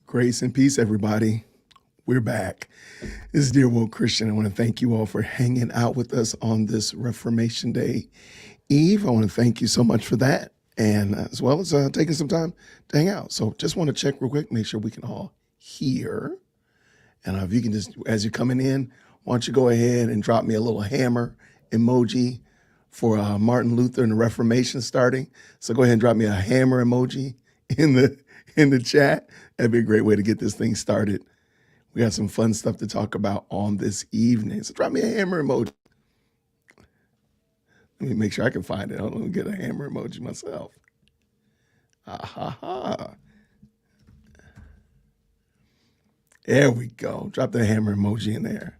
Grace and peace, everybody. We're back. This is Dear Woke Christian. I want to thank you all for hanging out with us on this Reformation Day Eve. I want to thank you so much for that, and as well as taking some time to hang out. So just want to check real quick, make sure we can all hear. And if you can just, as you're coming in, why don't you go ahead and drop me a little hammer emoji for Martin Luther and the Reformation starting. So go ahead and drop me a hammer emoji in the chat. That'd be a great way to get this thing started. We got some fun stuff to talk about on this evening. So drop me a hammer emoji. Let me make sure I can find it. Hold on, let me get a hammer emoji myself. Ha. There we go. Drop the hammer emoji in there.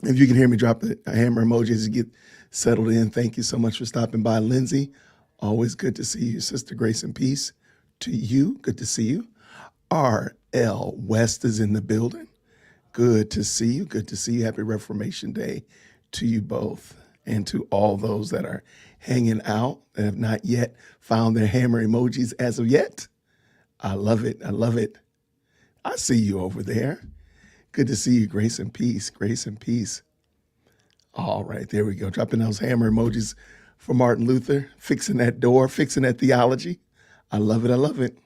If you can hear me, drop the hammer emoji as you get settled in. Thank you so much for stopping by, Lindsay. Always good to see you, Sister Grace and Peace. To you, good to see you. R.L. West is in the building. Good to see you. Good to see you. Happy Reformation Day to you both, and to all those that are hanging out that have not yet found their hammer emojis as of yet. I love it. I love it. I see you over there. Good to see you. Grace and peace. Grace and peace. All right, there we go. Dropping those hammer emojis for Martin Luther, fixing that door, fixing that theology. I love it. I love it.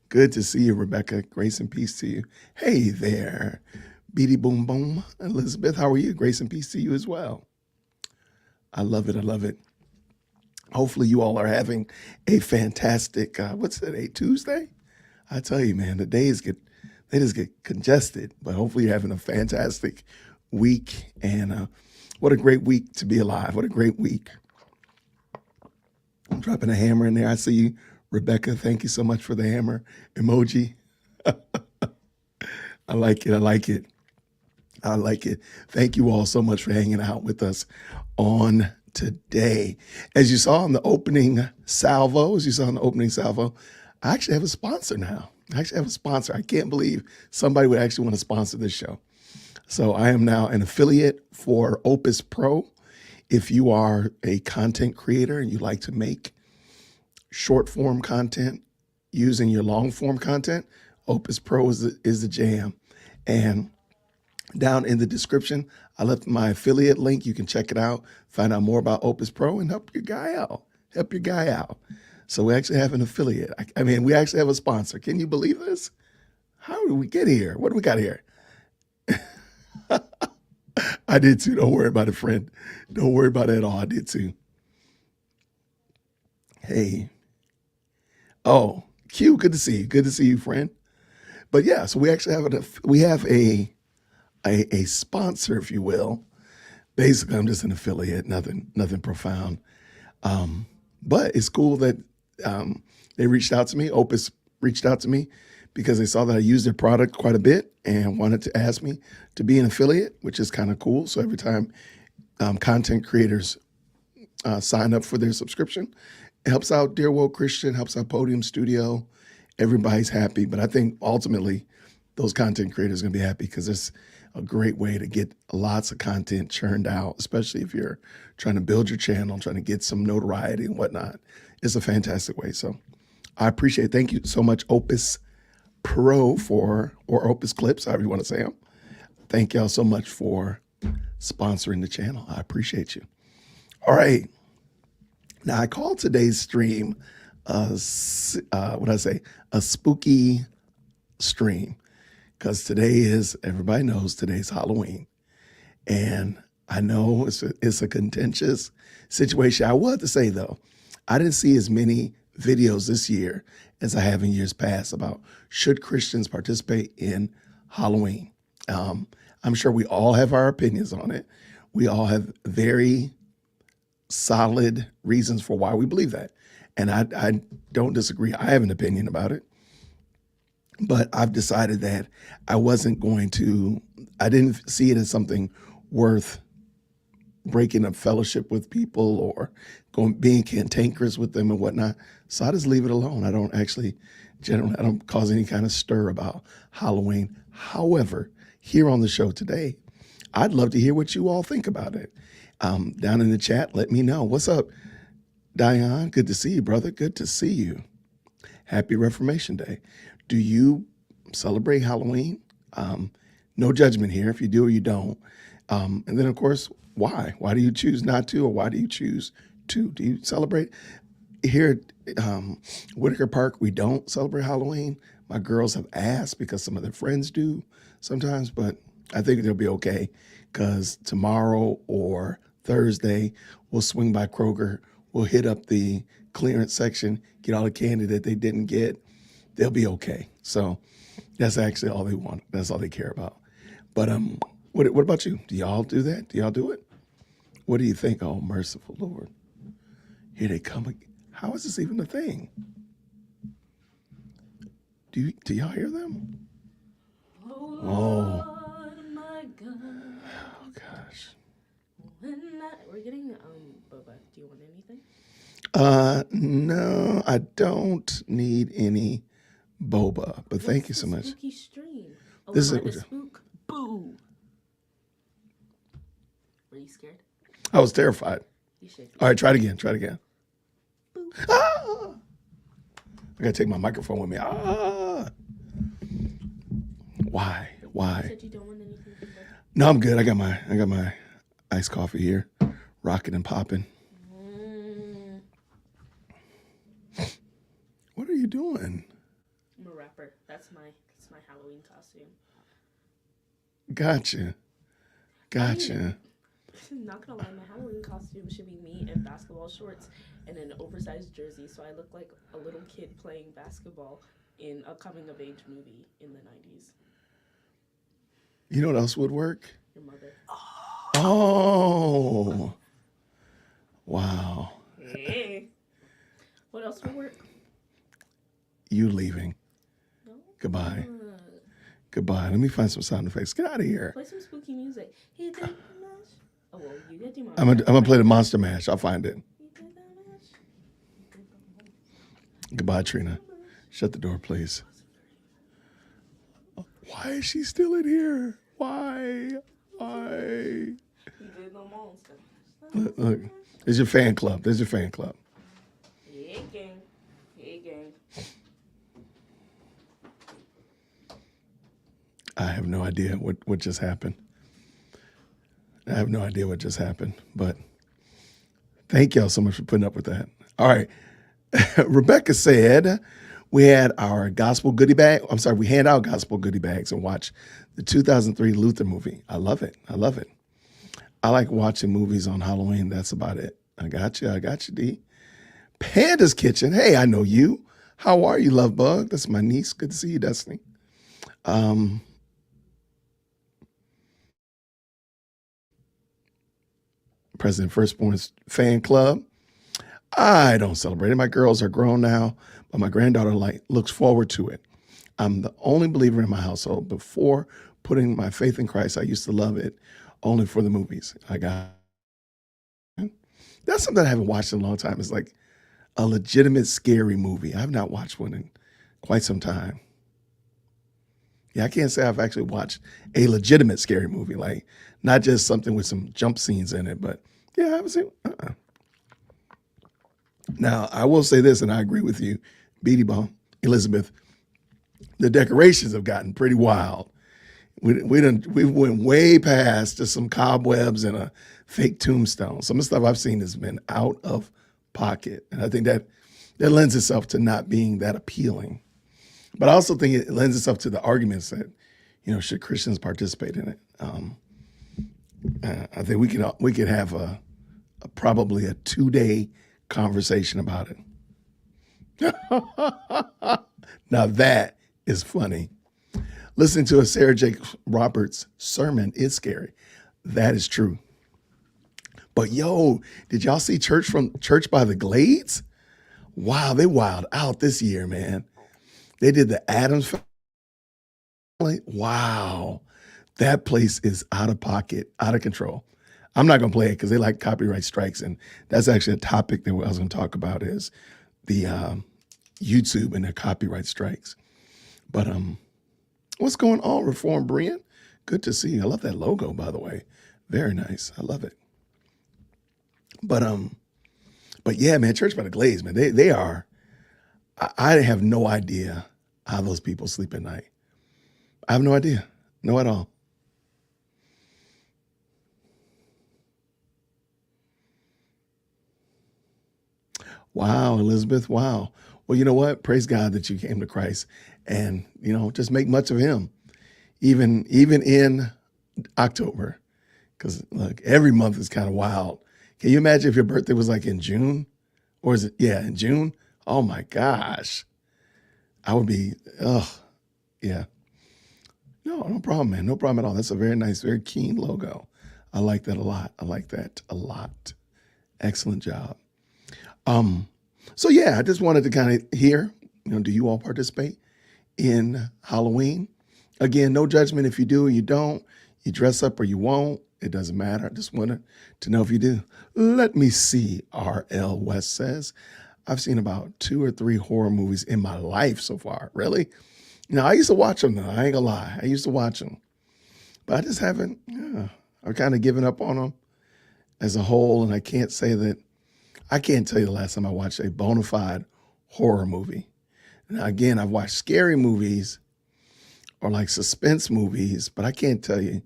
Good to see you, Rebecca. Grace and peace to you. Hey there, Beady Boom Boom. Elizabeth, how are you? Grace and peace to you as well. I love it. I love it. Hopefully you all are having a fantastic, what's today, Tuesday? I tell you, man, they just get congested, but hopefully you're having a fantastic week. And what a great week to be alive. What a great week. I'm dropping a hammer in there. I see you, Rebecca. Thank you so much for the hammer emoji. I like it. I like it. I like it. Thank you all so much for hanging out with us on today. As you saw in the opening salvo, I actually have a sponsor now. I can't believe somebody would actually want to sponsor this show. So I am now an affiliate for Opus Pro. If you are a content creator and you like to make short form content using your long form content, Opus Pro is the jam. And down in the description, I left my affiliate link. You can check it out, find out more about Opus Pro, and help your guy out. So we actually have an affiliate. I mean, we actually have a sponsor. Can you believe this? How did we get here? What do we got here? I did too. Don't worry about it, friend. Don't worry about it at all. I did too. Hey. Oh, Q, good to see you. Good to see you, friend. But yeah, so we actually have a sponsor, if you will. Basically, I'm just an affiliate, nothing profound. But it's cool that they reached out to me. Opus reached out to me because they saw that I used their product quite a bit and wanted to ask me to be an affiliate, which is kind of cool. So every time content creators sign up for their subscription, it helps out Dear Woke Christian, helps out Podium Studio. Everybody's happy. But I think ultimately those content creators are going to be happy because it's a great way to get lots of content churned out, especially if you're trying to build your channel, trying to get some notoriety and whatnot. It's a fantastic way. So I appreciate it. Thank you so much, Opus Pro or Opus Clips, however you want to say them. Thank y'all so much for sponsoring the channel. I appreciate you. All right. Now, I call today's stream a spooky stream because everybody knows today's Halloween. And I know it's a contentious situation. I will have to say, though, I didn't see as many videos this year as I have in years past about should Christians participate in Halloween. I'm sure we all have our opinions on it. We all have very solid reasons for why we believe that. And I don't disagree. I have an opinion about it. But I've decided that I didn't see it as something worth breaking up fellowship with people or being cantankerous with them and whatnot. So I just leave it alone. I don't cause any kind of stir about Halloween. However, here on the show today, I'd love to hear what you all think about it. Down in the chat, let me know. What's up, Diane? Good to see you, brother. Good to see you. Happy Reformation Day. Do you celebrate Halloween? No judgment here if you do or you don't. And then, of course, why? Why do you choose not to, or why do you choose to? Do you celebrate? Here at Whitaker Park, we don't celebrate Halloween. My girls have asked because some of their friends do sometimes, but I think they'll be okay because tomorrow or Thursday, we'll swing by Kroger. We'll hit up the clearance section, get all the candy that they didn't get. They'll be okay. So that's actually all they want. That's all they care about. But what about you? Do y'all do that? Do y'all do it? What do you think? Oh, merciful Lord. Here they come again. How is this even a thing? Do y'all hear them? Oh, Oh, Lord, my God. oh gosh. We're getting boba. Do you want anything? No, I don't need any boba, but thank you so much. Spooky stream. Oh, This am I is the spook? Boo. Were you scared? I was terrified. You should. All right, try it again. Try it again. Boo. Ah! I gotta take my microphone with me. Ah! Why? You Why? said you don't want anything from boba. No, I'm good. I got my iced coffee here, rocking and popping. Mm, What are you doing? I'm a rapper. That's my Halloween costume. Gotcha. Gotcha. Not gonna lie, my Halloween costume should be me in basketball shorts and an oversized jersey, so I look like a little kid playing basketball in a coming of age movie in the 90s. You know what else would work? Your mother. Oh, wow. Hey. What else would work? You leaving. No. Goodbye. Goodbye. Let me find some sound effects. Get out of here. Play some spooky music. He did the mash. Oh well, you get the I'm gonna play the Monster Mash. I'll find it. He did the mash. He did the mash. Goodbye, Trina. Shut the door, please. Why is she still in here? Why? Why? He did the monster. Look. There's your fan club. There's your fan club. Hey gang. Hey gang. I have no idea what just happened. I have no idea what just happened, but thank y'all so much for putting up with that. All right. Rebecca said we had our gospel goodie bag. I'm sorry, we hand out gospel goodie bags and watch the 2003 Luther movie. I love it. I love it. I like watching movies on Halloween. That's about it. I got you. I got you, D. Panda's Kitchen. Hey, I know you. How are you, Love Bug? That's my niece. Good to see you, Destiny. President Firstborn's fan club. I don't celebrate it. My girls are grown now, but my granddaughter looks forward to it. I'm the only believer in my household. Before putting my faith in Christ, I used to love it only for the movies. That's something I haven't watched in a long time. It's like a legitimate scary movie. I have not watched one in quite some time. Yeah, I can't say I've actually watched a legitimate scary movie, like not just something with some jump scenes in it, but yeah, I haven't seen. Now, I will say this, and I agree with you, Beatty Bomb, Elizabeth. The decorations have gotten pretty wild. We went way past just some cobwebs and a fake tombstone. Some of the stuff I've seen has been out of pocket, and I think that lends itself to not being that appealing. But I also think it lends itself to the arguments that, should Christians participate in it? I think we could have probably a 2-day conversation about it. Now that is funny. Listening to a Sarah Jakes Roberts sermon is scary. That is true. But yo, did y'all see Church by the Glades? Wow, they wild out this year, man. They did the Addams Family. Wow, that place is out of pocket, out of control. I'm not gonna play it because they like copyright strikes, and that's actually a topic that I was gonna talk about is the YouTube and their copyright strikes. But what's going on, Reform Brian? Good to see you. I love that logo, by the way. Very nice. I love it. But yeah, man, Church by the Glades, man, they are I have no idea how those people sleep at night. I have no idea. No at all. Wow, Elizabeth. Wow. Well, you know what? Praise God that you came to Christ and, just make much of him, even in October. Because look, every month is kind of wild. Can you imagine if your birthday was like in June? Or is it, yeah, in June? Oh my gosh. I would be, yeah. No problem, man. No problem at all. That's a very nice, very keen logo. I like that a lot. I like that a lot. Excellent job. So yeah, I just wanted to kind of hear, do you all participate in Halloween? Again, no judgment if you do or you don't. You dress up or you won't. It doesn't matter. I just wanted to know if you do. Let me see, R.L. West says. I've seen about 2 or 3 horror movies in my life so far. Really? I used to watch them though. I ain't gonna lie. I used to watch them. But I just haven't, I've kind of given up on them as a whole. And I can't tell you the last time I watched a bona fide horror movie. Now, again, I've watched scary movies or like suspense movies, but I can't tell you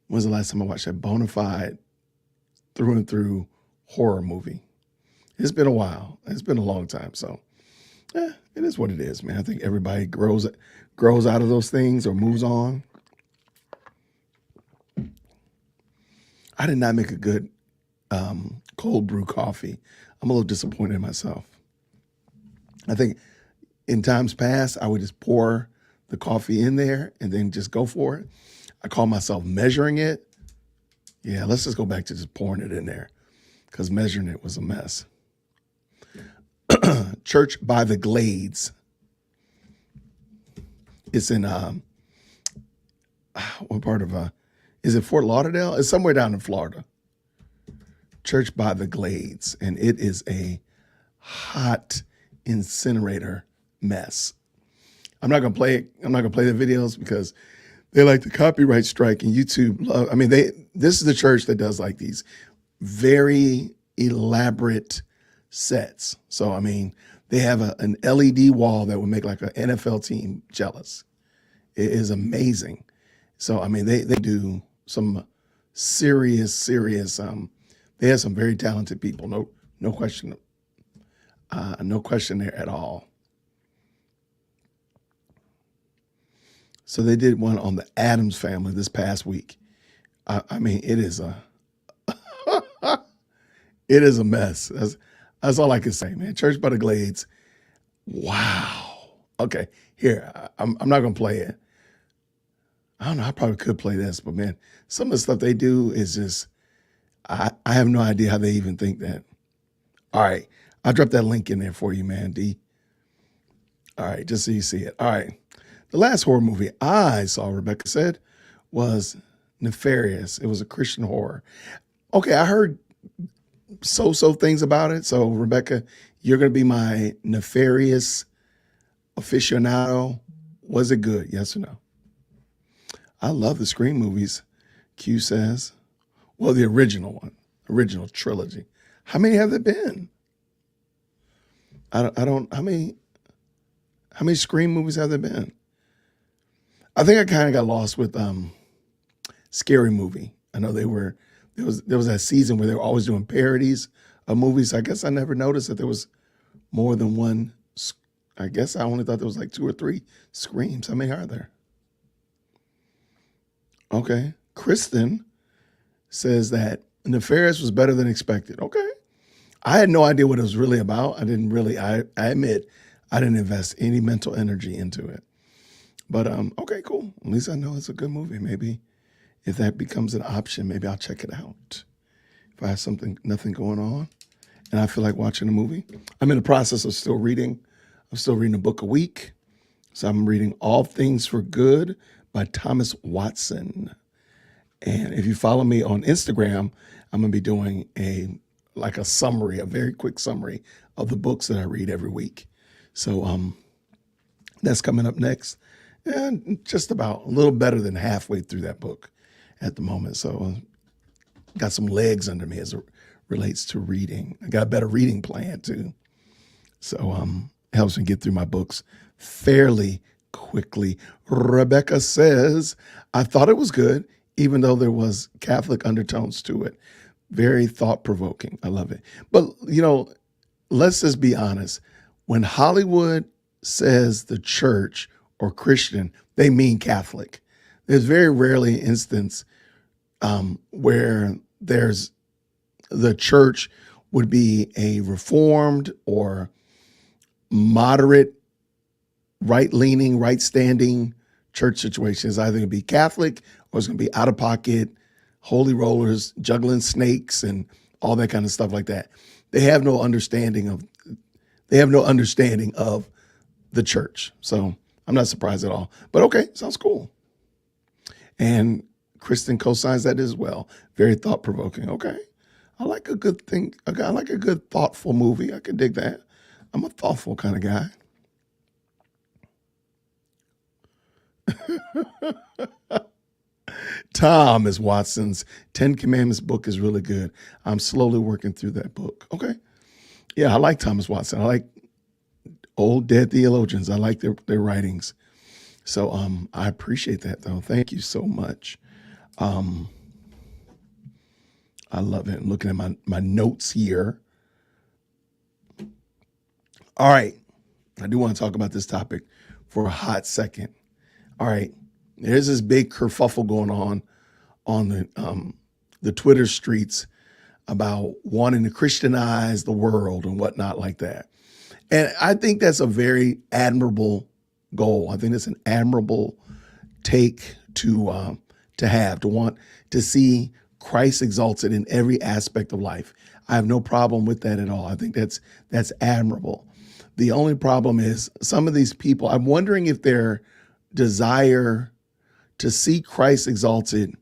when's the last time I watched a bona fide through and through horror movie. It's been a while. It's been a long time. So it is what it is, man. I think everybody grows out of those things or moves on. I did not make a good cold brew coffee. I'm a little disappointed in myself. I think in times past, I would just pour the coffee in there and then just go for it. I call myself measuring it. Yeah, let's just go back to just pouring it in there because measuring it was a mess. Church by the Glades. It's in, what part of, is it Fort Lauderdale? It's somewhere down in Florida. Church by the Glades. And it is a hot incinerator mess. I'm not going to play it. I'm not going to play the videos because they like the copyright strike and YouTube. This is the church that does like these very elaborate sets. So, they have an LED wall that would make like an NFL team jealous. It is amazing. So, they do some serious, they have some very talented people. No question. No question there at all. So they did one on the Addams Family this past week. It is it is a mess. That's all I can say, man. Church by the Glades. Wow. Okay, here, I'm not going to play it. I don't know, I probably could play this, but man, some of the stuff they do is just, I have no idea how they even think that. All right, I'll drop that link in there for you, man, D. All right, just so you see it. All right, the last horror movie I saw, Rebecca said, was Nefarious. It was a Christian horror. Okay, I heard so things about it. So, Rebecca, you're going to be my Nefarious aficionado. Was it good? Yes or no? I love the Scream movies, Q says. Well, the original one, original trilogy. How many have there been? I don't, how many Scream movies have there been? I think I kind of got lost with Scary Movie. I know there was that season where they were always doing parodies of movies. I guess I never noticed that there was more than one. I guess I only thought there was like 2 or 3 Screams. How many are there? Okay. Kristen says that Nefarious was better than expected. Okay. I had no idea what it was really about. I admit I didn't invest any mental energy into it. But okay, cool. At least I know it's a good movie. Maybe if that becomes an option, maybe I'll check it out. If I have nothing going on and I feel like watching a movie. I'm in the process of still reading. I'm still reading a book a week. So I'm reading All Things for Good by Thomas Watson. And if you follow me on Instagram, I'm going to be doing a summary, a very quick summary of the books that I read every week. So that's coming up next. And just about a little better than halfway through that book at the moment. So got some legs under me as it relates to reading. I got a better reading plan too. So helps me get through my books fairly quickly. Rebecca says, I thought it was good, even though there was Catholic undertones to it. Very thought provoking. I love it. But, let's just be honest. When Hollywood says the church or Christian, they mean Catholic. There's very rarely an instance where there's the church would be a reformed or moderate, right-leaning, right-standing church situation. It's either going to be Catholic or it's going to be out of pocket, holy rollers, juggling snakes, and all that kind of stuff like that. They have no understanding of the church. So I'm not surprised at all. But okay, sounds cool. And Kristen co-signs that as well. Very thought-provoking. Okay. I like a good thing. I like a good thoughtful movie. I can dig that. I'm a thoughtful kind of guy. Thomas Watson's 10 Commandments book is really good. I'm slowly working through that book. Okay. Yeah, I like Thomas Watson. I like old dead theologians. I like their writings. So I appreciate that, though. Thank you so much. I love it. I'm looking at my notes here. All right. I do want to talk about this topic for a hot second. All right. There's this big kerfuffle going on the Twitter streets about wanting to Christianize the world and whatnot like that. And I think that's a very admirable goal. I think it's an admirable take to want to see Christ exalted in every aspect of life. I have no problem with that at all. I think that's admirable. The only problem is some of these people, I'm wondering if their desire to see Christ exalted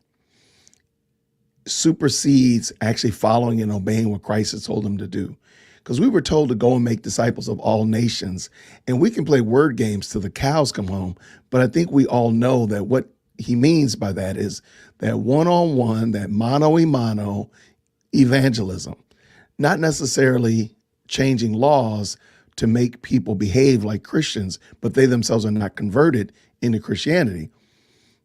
supersedes actually following and obeying what Christ has told them to do. Because we were told to go and make disciples of all nations, and we can play word games till the cows come home. But I think we all know that what he means by that is that one-on-one, that mano-a-mano evangelism, not necessarily changing laws to make people behave like Christians, but they themselves are not converted into Christianity.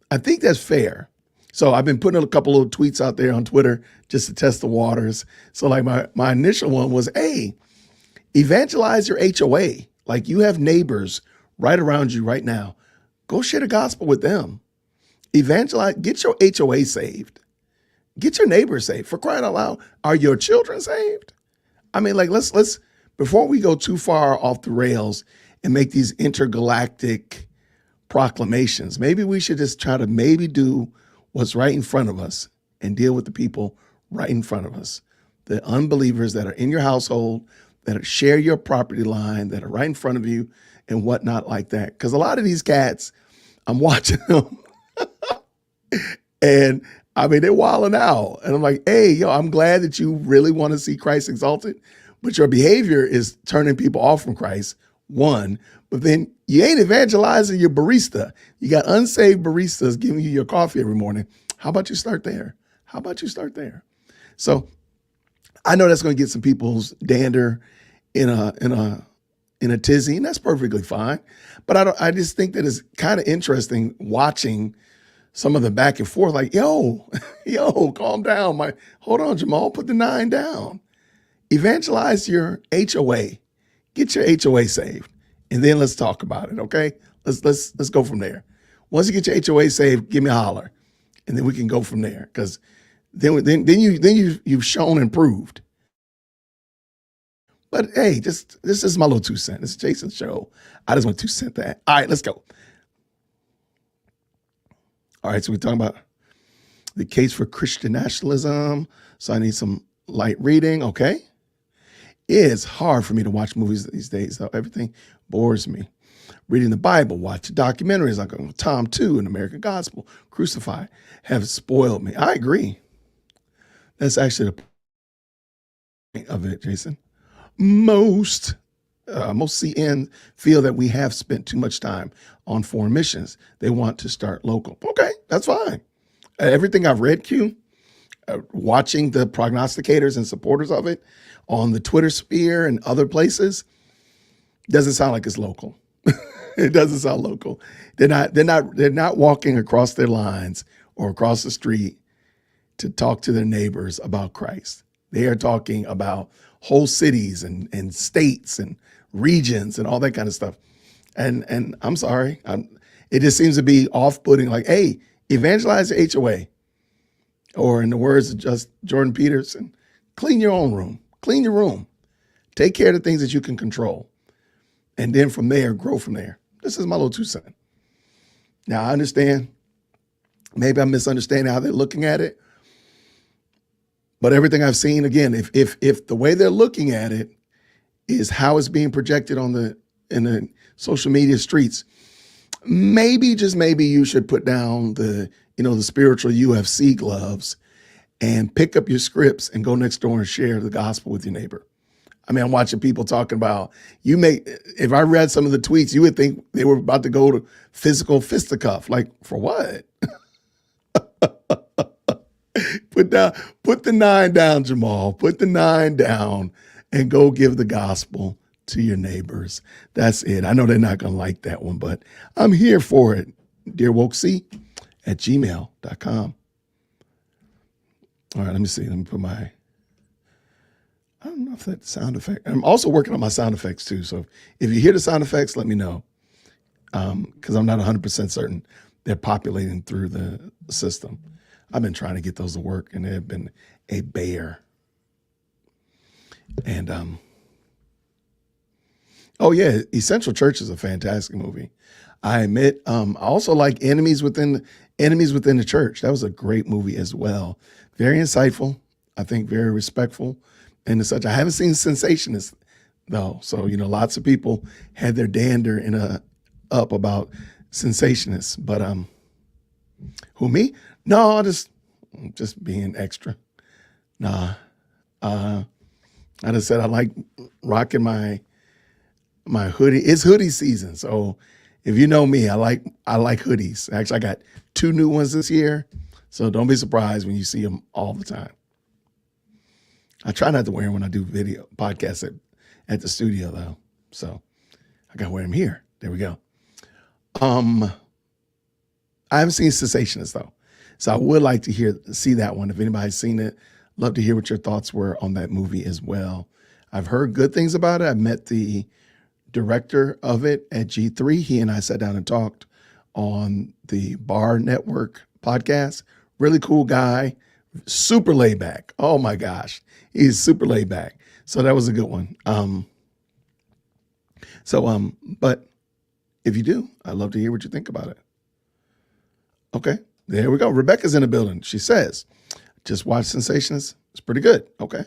I think that's fair. So I've been putting a couple of tweets out there on Twitter just to test the waters. So like my initial one was, hey, evangelize your HOA. Like you have neighbors right around you right now. Go share the gospel with them. Evangelize, get your HOA saved. Get your neighbors saved. For crying out loud, are your children saved? I mean, like let's before we go too far off the rails and make these intergalactic proclamations, maybe we should just try to maybe do what's right in front of us and deal with the people right in front of us. The unbelievers that are in your household, that share your property line, that are right in front of you and whatnot like that. Because a lot of these cats, I'm watching them and I mean, they're wilding out. And I'm like, hey, yo, I'm glad that you really want to see Christ exalted, but your behavior is turning people off from Christ, one. But then you ain't evangelizing your barista. You got unsaved baristas giving you your coffee every morning. How about you start there? So I know that's going to get some people's dander in a tizzy, and that's perfectly fine. But I just think that it's kind of interesting watching some of the back and forth. Like, yo, calm down. Hold on, Jamal, put the 9 down. Evangelize your HOA. Get your HOA saved. And then let's talk about it, okay? Let's go from there. Once you get your HOA saved, give me a holler, and then we can go from there. Because then you've shown and proved. But hey, this is my little 2 cents. It's Jason's show. I just want 2 cents that. All right, let's go. All right, so we're talking about the case for Christian nationalism. So I need some light reading, okay? It's hard for me to watch movies these days. So everything bores me. Reading the Bible, watching documentaries like Tom 2 and American Gospel, Crucified, have spoiled me. I agree. That's actually the point of it, Jason. Most CN feel that we have spent too much time on foreign missions. They want to start local. Okay, that's fine. Everything I've read, Q, watching the prognosticators and supporters of it on the Twitter sphere and other places, Doesn't sound like it's local. It doesn't sound local. They're not walking across their lines or across the street to talk to their neighbors about Christ. They are talking about whole cities and states and regions and all that kind of stuff. And I'm sorry, it just seems to be off-putting. Like, hey, evangelize the HOA, or in the words of just Jordan Peterson, clean your own room, clean your room, take care of the things that you can control, and then from there, grow from there. This is my little 2 cents. Now, I understand, maybe I'm misunderstanding how they're looking at it, but everything I've seen, again, if the way they're looking at it is how it's being projected in the social media streets, maybe, just maybe, you should put down the spiritual UFC gloves and pick up your scripts and go next door and share the gospel with your neighbor. I mean, I'm watching people talking about, if I read some of the tweets, you would think they were about to go to physical fisticuff. Like, for what? Put the 9 down, Jamal. Put the 9 down and go give the gospel to your neighbors. That's it. I know they're not going to like that one, but I'm here for it. DearWokeC@gmail.com. All right, let me see. Let me put I don't know if that's sound effect. I'm also working on my sound effects too. So if you hear the sound effects, let me know. Because I'm not 100% certain they're populating through the system. I've been trying to get those to work, and they've been a bear. And oh yeah, Essential Church is a fantastic movie. I admit. I also like Enemies Within the Church. That was a great movie as well. Very insightful. I think very respectful and such. I haven't seen Sensationist though, so lots of people had their dander up about Sensationist, but who, me? No, just being extra. Nah, I just said I like rocking my hoodie. It's hoodie season, so if you know me, I like hoodies. Actually, I got 2 new ones this year, so don't be surprised when you see them all the time. I try not to wear them when I do video podcasts at the studio though, so I gotta wear them here. There we go. I haven't seen Cessationist though, so I would like to see that one. If anybody's seen it, love to hear what your thoughts were on that movie as well. I've heard good things about it. I met the director of it at G3. He and I sat down and talked on the Bar Network podcast. Really cool guy, super laid back. Oh my gosh, he's super laid back. So that was a good one. But if you do, I'd love to hear what you think about it. Okay, there we go. Rebecca's in the building. She says, just watch Sensationist. It's pretty good. Okay.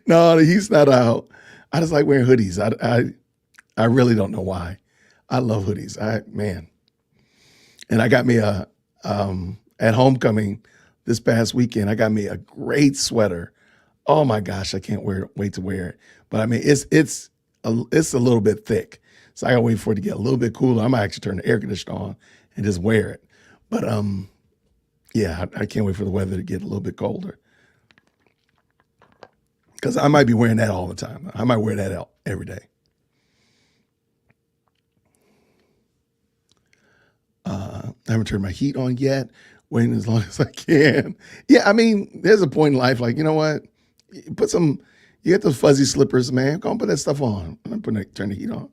No, he's not out. I just like wearing hoodies. I really don't know why. I love hoodies. And I got me at homecoming this past weekend, I got me a great sweater. Oh my gosh, I can't wait to wear it. But I mean, it's a little bit thick, so I gotta wait for it to get a little bit cooler. I might actually turn the air conditioner on and just wear it. But yeah, I can't wait for the weather to get a little bit colder, because I might be wearing that all the time. I might wear that out every day. I haven't turned my heat on yet. Waiting as long as I can. Yeah, I mean, there's a point in life, like, you know what? You get those fuzzy slippers, man. Go and put that stuff on. I'm gonna turn the heat on.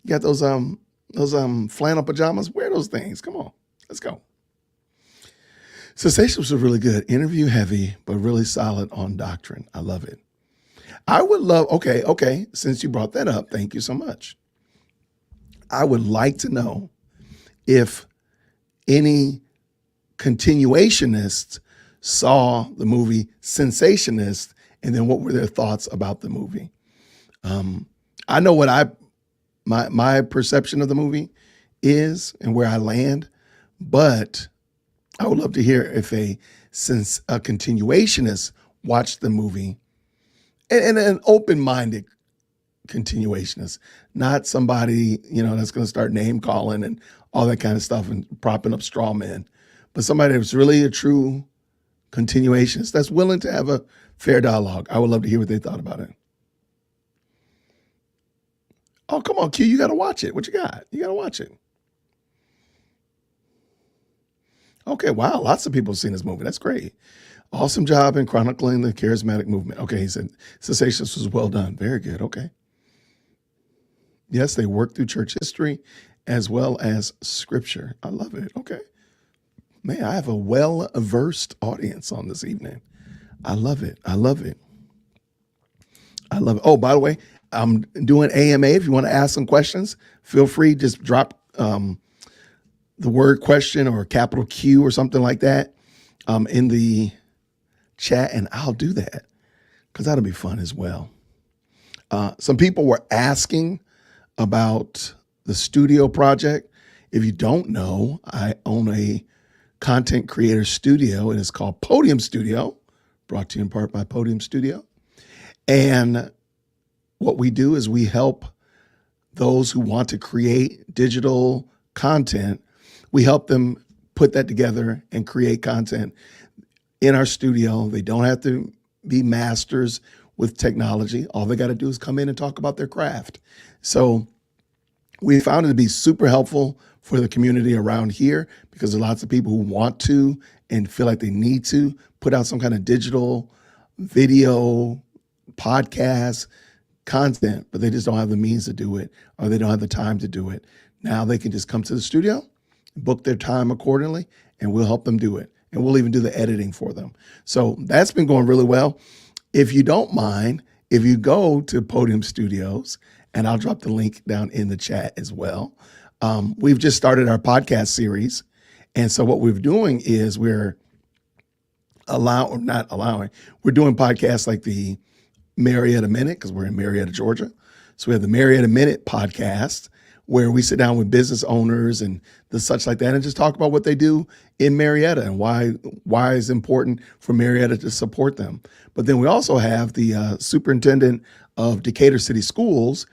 You got those flannel pajamas? Wear those things. Come on, let's go. Sensationals was really good. Interview heavy, but really solid on doctrine. I love it. I would love, okay, since you brought that up, thank you so much. I would like to know if any continuationists saw the movie Sensationist, and then what were their thoughts about the movie. I know what my perception of the movie is and where I land, but I would love to hear if since a continuationist watched the movie, and an open-minded continuationist, not somebody, that's going to start name calling and all that kind of stuff and propping up straw men, but somebody that's really a true continuationist that's willing to have a fair dialogue. I would love to hear what they thought about it. Oh, come on, Q, you got to watch it. What you got? You got to watch it. Okay, wow, lots of people have seen this movie. That's great. Awesome job in chronicling the charismatic movement. Okay, he said Cessationist was well done. Very good. Okay. Yes, they work through church history as well as scripture. I love it. Okay. Man, I have a well-versed audience on this evening. I love it. I love it. I love it. Oh, by the way, I'm doing AMA. If you want to ask some questions, feel free. Just drop the word question or capital Q or something like that in the chat, and I'll do that because that'll be fun as well. Some people were asking about the studio project. If you don't know, I own a content creator studio, and it's called Podium Studio, brought to you in part by Podium Studio. And what we do is we help those who want to create digital content. We help them put that together and create content in our studio. They don't have to be masters with technology. All they got to do is come in and talk about their craft. So we found it to be super helpful for the community around here because there's lots of people who want to and feel like they need to put out some kind of digital video, podcast, content, but they just don't have the means to do it or they don't have the time to do it. Now they can just come to the studio, book their time accordingly, and we'll help them do it. And we'll even do the editing for them. So that's been going really well. If you don't mind, if you go to Podium Studios, and I'll drop the link down in the chat as well. We've just started our podcast series. And so what we're doing is we're doing podcasts like the Marietta Minute, because we're in Marietta, Georgia. So we have the Marietta Minute podcast where we sit down with business owners and the such like that and just talk about what they do in Marietta and why it's important for Marietta to support them. But then we also have the superintendent of Decatur City Schools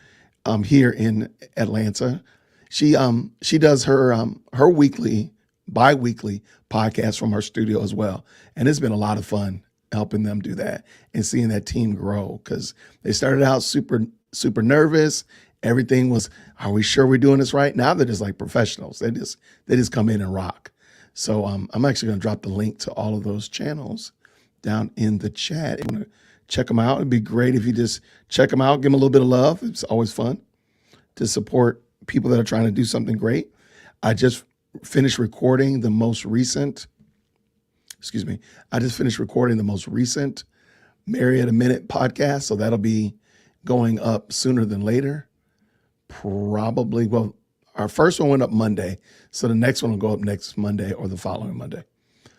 here in Atlanta. She does her bi-weekly podcast from her studio as well. And it's been a lot of fun helping them do that and seeing that team grow because they started out super nervous. Everything was, are we sure we're doing this right? Now they're just like professionals. They just come in and rock. So I'm actually going to drop the link to all of those channels down in the chat. If you want to check them out, it'd be great if you just check them out, give them a little bit of love. It's always fun to support people that are trying to do something great. I just finished recording the most recent Marietta Minute podcast. So that'll be going up sooner than later. Probably, well, our first one went up Monday. So the next one will go up next Monday or the following Monday.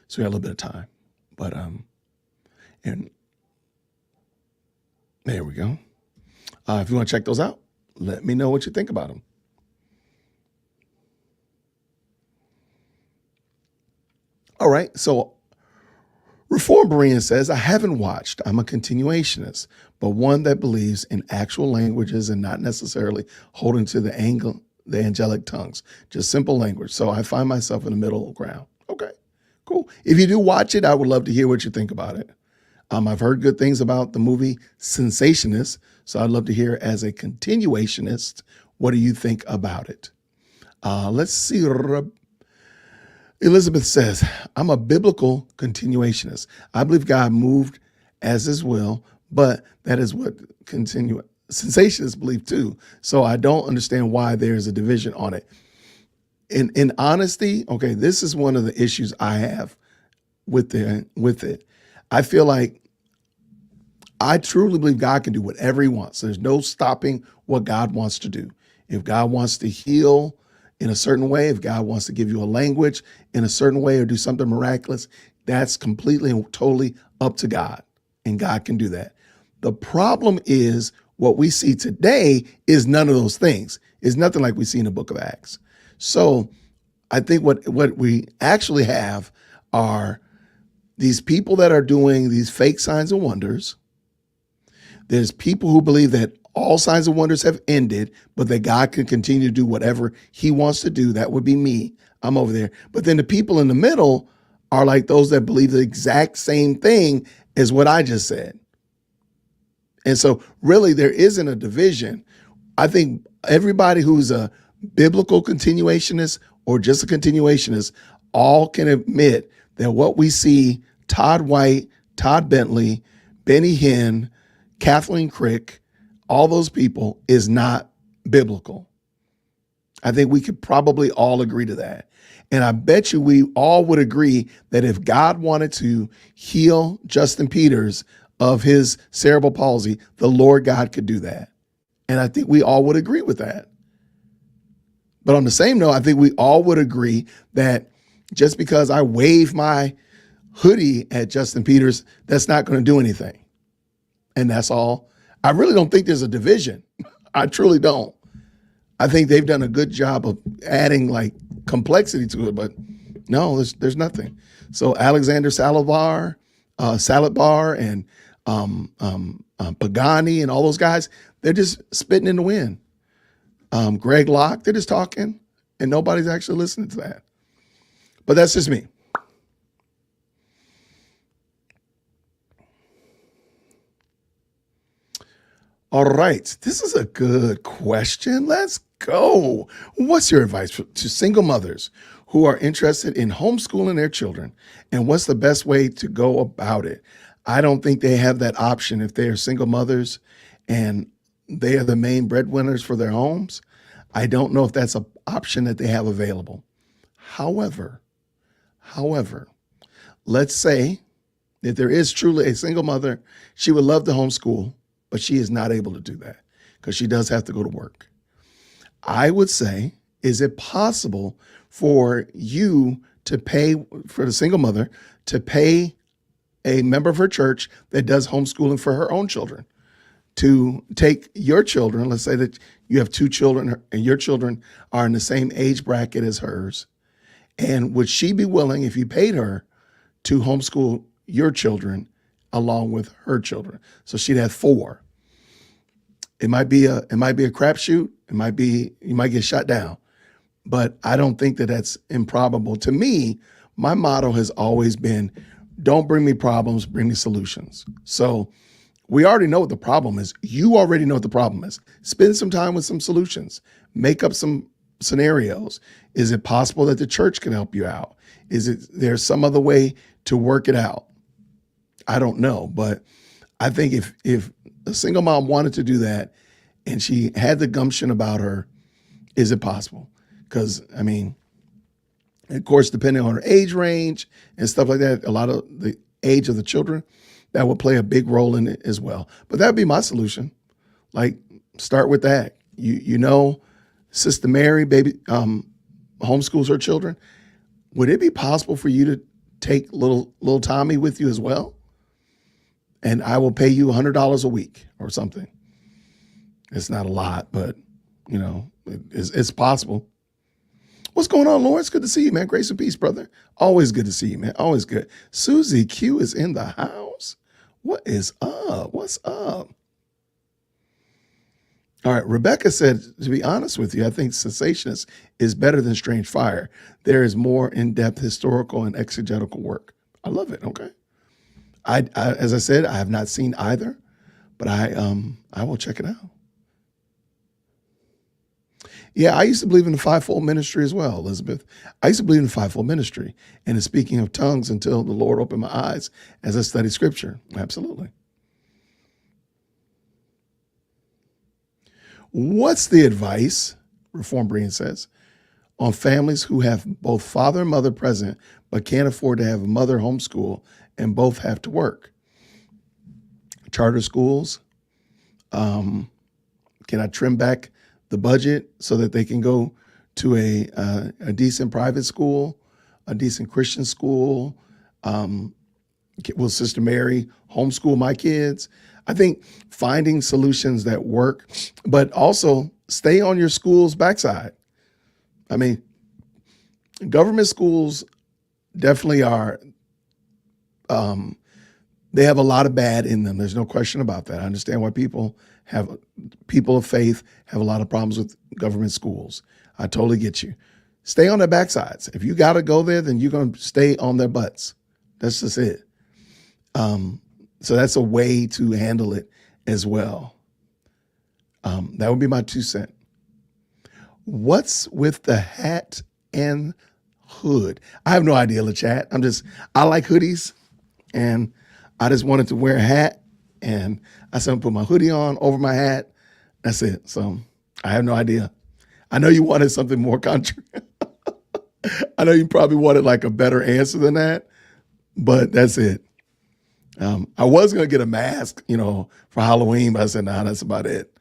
So we got a little bit of time. But, and there we go. If you want to check those out, let me know what you think about them. All right. So Reform Berean says, I haven't watched. I'm a continuationist, but one that believes in actual languages and not necessarily holding to the angelic tongues, just simple language. So I find myself in the middle ground. Okay, cool. If you do watch it, I would love to hear what you think about it. I've heard good things about the movie Cessationist, so I'd love to hear as a continuationist, what do you think about it? Let's see. Elizabeth says, I'm a biblical continuationist. I believe God moved as his will, but that is what cessationists believe too. So I don't understand why there's a division on it. In honesty, okay, this is one of the issues I have with it. I feel like I truly believe God can do whatever he wants. There's no stopping what God wants to do. If God wants to heal in a certain way, if God wants to give you a language in a certain way or do something miraculous, that's completely and totally up to God, and God can do that. The problem is what we see today is none of those things. It's nothing like we see in the book of Acts. So I think what we actually have are these people that are doing these fake signs and wonders. There's people who believe that all signs and wonders have ended, but that God can continue to do whatever he wants to do. That would be me. I'm over there. But then the people in the middle are like those that believe the exact same thing as what I just said. And so really there isn't a division. I think everybody who's a biblical continuationist or just a continuationist all can admit that what we see Todd White, Todd Bentley, Benny Hinn, Kathleen Crick, all those people is not biblical. I think we could probably all agree to that. And I bet you we all would agree that if God wanted to heal Justin Peters of his cerebral palsy, the Lord God could do that. And I think we all would agree with that. But on the same note, I think we all would agree that just because I wave my hoodie at Justin Peters, that's not going to do anything. And that's all. I really don't think there's a division. I truly don't. I think they've done a good job of adding like complexity to it, but no, there's nothing. So Alexander Salazar, Salad Bar, and Pagani, and all those guys, they're just spitting in the wind. Greg Locke, they're just talking, and nobody's actually listening to that. But that's just me. All right, this is a good question. Let's go. What's your advice to single mothers who are interested in homeschooling their children, and what's the best way to go about it? I don't think they have that option if they are single mothers and they are the main breadwinners for their homes. I don't know if that's an option that they have available. However, let's say that there is truly a single mother, she would love to homeschool, but she is not able to do that because she does have to go to work. I would say, is it possible for you to pay, for the single mother, to pay a member of her church that does homeschooling for her own children to take your children? Let's say that you have two children and your children are in the same age bracket as hers. And would she be willing, if you paid her, to homeschool your children along with her children? So she'd have four. It might be a crapshoot. It might be, you might get shot down, but I don't think that that's improbable. To me, my motto has always been, don't bring me problems, bring me solutions. So we already know what the problem is. You already know what the problem is. Spend some time with some solutions. Make up some scenarios. Is it possible that the church can help you out? Is there some other way to work it out? I don't know, but I think if a single mom wanted to do that and she had the gumption about her, is it possible? Because, I mean, of course, depending on her age range and stuff like that, a lot of the age of the children, that would play a big role in it as well. But that would be my solution. Like, start with that. You know, Sister Mary, baby, homeschools her children. Would it be possible for you to take little Tommy with you as well? And I will pay you $100 a week or something. It's not a lot, but, you know, it's possible. What's going on, Lawrence? Good to see you, man. Grace and peace, brother. Always good to see you, man. Always good. Susie Q is in the house. What is up? What's up? All right. Rebecca said, to be honest with you, I think Cessationist is better than Strange Fire. There is more in-depth historical and exegetical work. I love it. Okay. I as I said, I have not seen either, but I will check it out. Yeah, I used to believe in the fivefold ministry as well, Elizabeth. I used to believe in the fivefold ministry and the speaking of tongues until the Lord opened my eyes as I studied scripture. Absolutely. What's the advice, Reform Brian says, on families who have both father and mother present but can't afford to have a mother homeschool and both have to work? Charter schools, can I trim back the budget so that they can go to a decent private school, a decent Christian school? Will Sister Mary homeschool my kids? I think finding solutions that work, but also stay on your school's backside. I mean, government schools definitely are, they have a lot of bad in them. There's no question about that. I understand why people of faith have a lot of problems with government schools. I totally get you. stay on their backsides. If you got to go there, then you're going to stay on their butts. That's just it. So that's a way to handle it as well. That would be my 2 cents. What's with the hat and hood? I have no idea, LeChat. I like hoodies, and I just wanted to wear a hat, and I said, put my hoodie on over my hat. That's it. So I have no idea. I know you wanted something more country. I know you probably wanted like a better answer than that, but that's it. I was going to get a mask, for Halloween, but I said, nah, that's about it.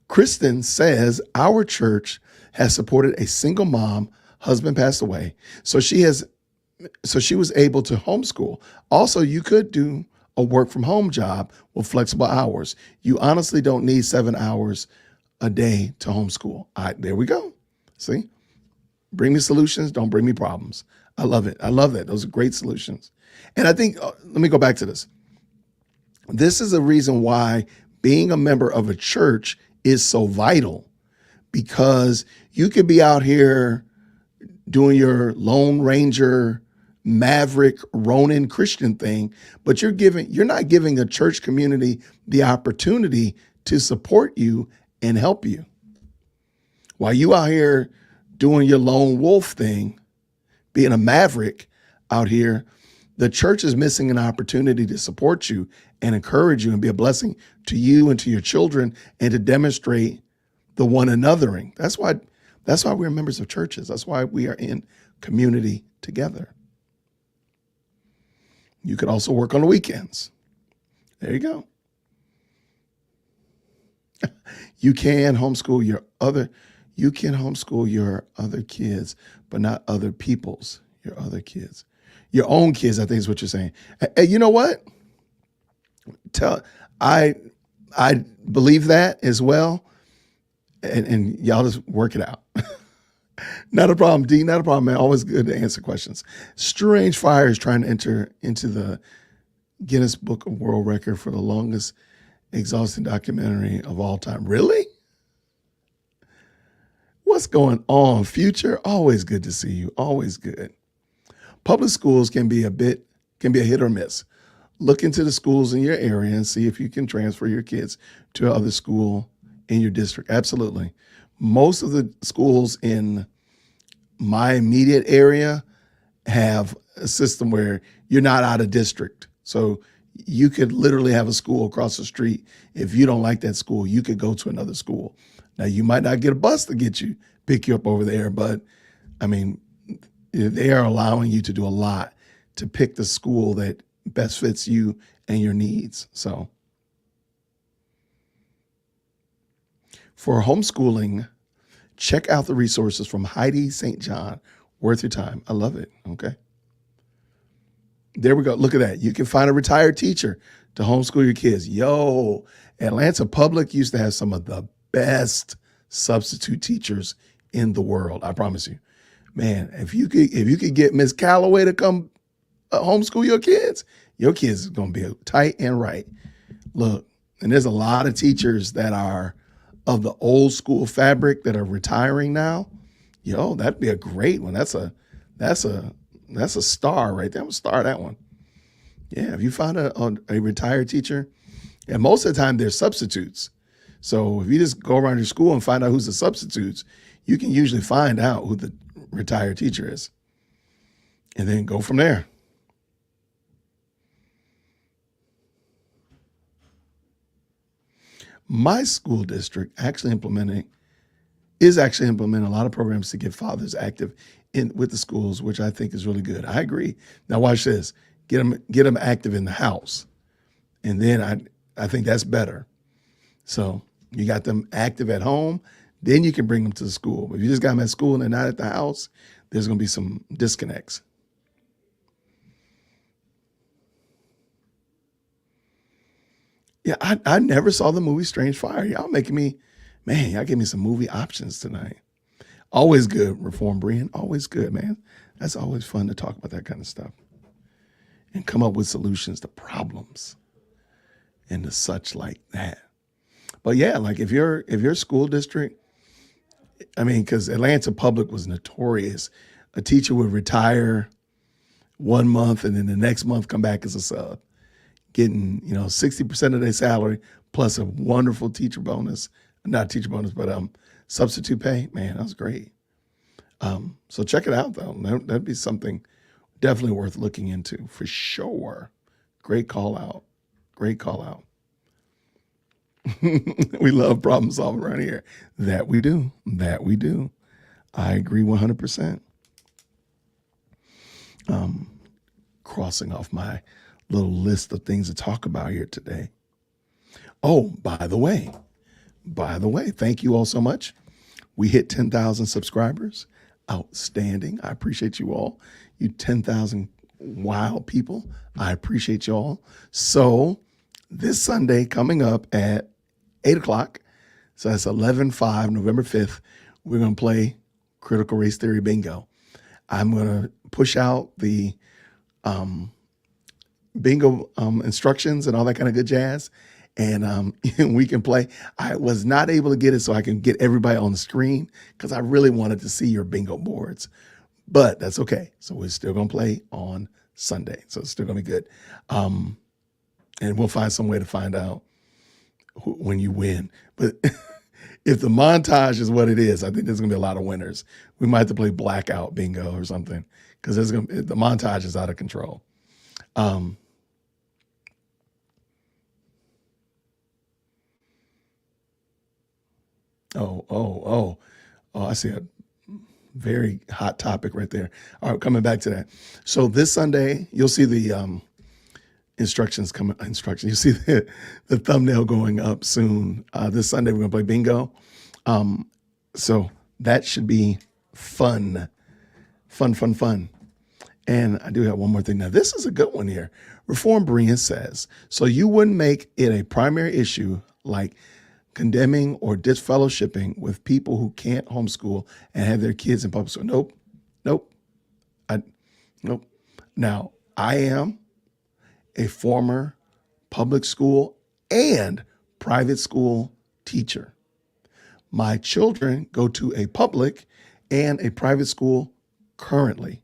Kristen says our church has supported a single mom, husband passed away. So she was able to homeschool. Also, you could do a work from home job with flexible hours. You honestly don't need 7 hours a day to homeschool. There we go. See, bring me solutions. Don't bring me problems. I love it. I love that. Those are great solutions. And I think, let me go back to this. This is a reason why being a member of a church is so vital, because you could be out here doing your Lone Ranger, Maverick, Ronin Christian thing, but you're not giving a church community the opportunity to support you and help you. While you out here doing your lone wolf thing, being a maverick out here, the church is missing an opportunity to support you and encourage you and be a blessing to you and to your children and to demonstrate the one anothering. That's why we're members of churches. That's why we are in community together. You could also work on the weekends. There you go. You can homeschool your other kids, but not other people's, your other kids. Your own kids, I think is what you're saying. Hey, you know what? I believe that as well. And y'all just work it out. Not a problem, D. Not a problem, man. Always good to answer questions. Strange Fire is trying to enter into the Guinness Book of World Record for the longest exhausting documentary of all time. Really? What's going on, Future? Always good to see you. Always good. Public schools can be a hit or miss. Look into the schools in your area and see if you can transfer your kids to another school in your district. Absolutely. Most of the schools in my immediate area have a system where you're not out of district. So you could literally have a school across the street. If you don't like that school, you could go to another school. Now, you might not get a bus to pick you up over there, but I mean, they are allowing you to do a lot to pick the school that best fits you and your needs. So for homeschooling, check out the resources from Heidi St. John. Worth your time. I love it. Okay. There we go. Look at that. You can find a retired teacher to homeschool your kids. Yo, Atlanta Public used to have some of the best substitute teachers in the world. I promise you, man, if you could get Miss Calloway to come homeschool your kids is going to be tight and right. Look, and there's a lot of teachers that are of the old school fabric that are retiring now. Yo, that'd be a great one. That's a star right there. I'm gonna star that one. Yeah, if you find a retired teacher, and most of the time they're substitutes. So if you just go around your school and find out who's the substitutes, you can usually find out who the retired teacher is, and then go from there. My school district is actually implementing a lot of programs to get fathers active with the schools, which I think is really good. I agree. Now watch this. Get them active in the house. And then I think that's better. So you got them active at home, then you can bring them to the school. But if you just got them at school and they're not at the house, there's going to be some disconnects. Yeah, I never saw the movie Strange Fire. Y'all gave me some movie options tonight. Always good, Reform Brian. Always good, man. That's always fun to talk about that kind of stuff and come up with solutions to problems and to such like that. But yeah, like if your school district I mean, because Atlanta Public was notorious. A teacher would retire 1 month and then the next month come back as a sub, getting 60% of their salary plus a wonderful teacher bonus, not teacher bonus, but substitute pay. Man, that was great. So check it out though. That'd be something definitely worth looking into for sure. Great call out. Great call out. We love problem solving around here. That we do. That we do. I agree 100%. Crossing off my little list of things to talk about here today. Oh, by the way, thank you all so much. We hit 10,000 subscribers. Outstanding. I appreciate you all. You 10,000 wild people. I appreciate you all. So this Sunday coming up at 8 o'clock, so that's 11/5, November 5th, we're going to play Critical Race Theory Bingo. I'm going to push out the bingo instructions and all that kind of good jazz. And we can play. I was not able to get it so I can get everybody on the screen because I really wanted to see your bingo boards. But that's okay. So we're still going to play on Sunday. So it's still going to be good. And we'll find some way to find out when you win. But if the montage is what it is, I think there's going to be a lot of winners. We might have to play blackout bingo or something because the montage is out of control. Oh, I see a very hot topic right there. All right, coming back to that. So this Sunday, you'll see the instructions coming. You see the thumbnail going up soon. This Sunday, we're going to play bingo. So that should be fun. And I do have one more thing. Now, this is a good one here. Reform Berean says, so you wouldn't make it a primary issue like condemning or disfellowshipping with people who can't homeschool and have their kids in public school. Nope. Nope. Now, I am a former public school and private school teacher. My children go to a public and a private school currently.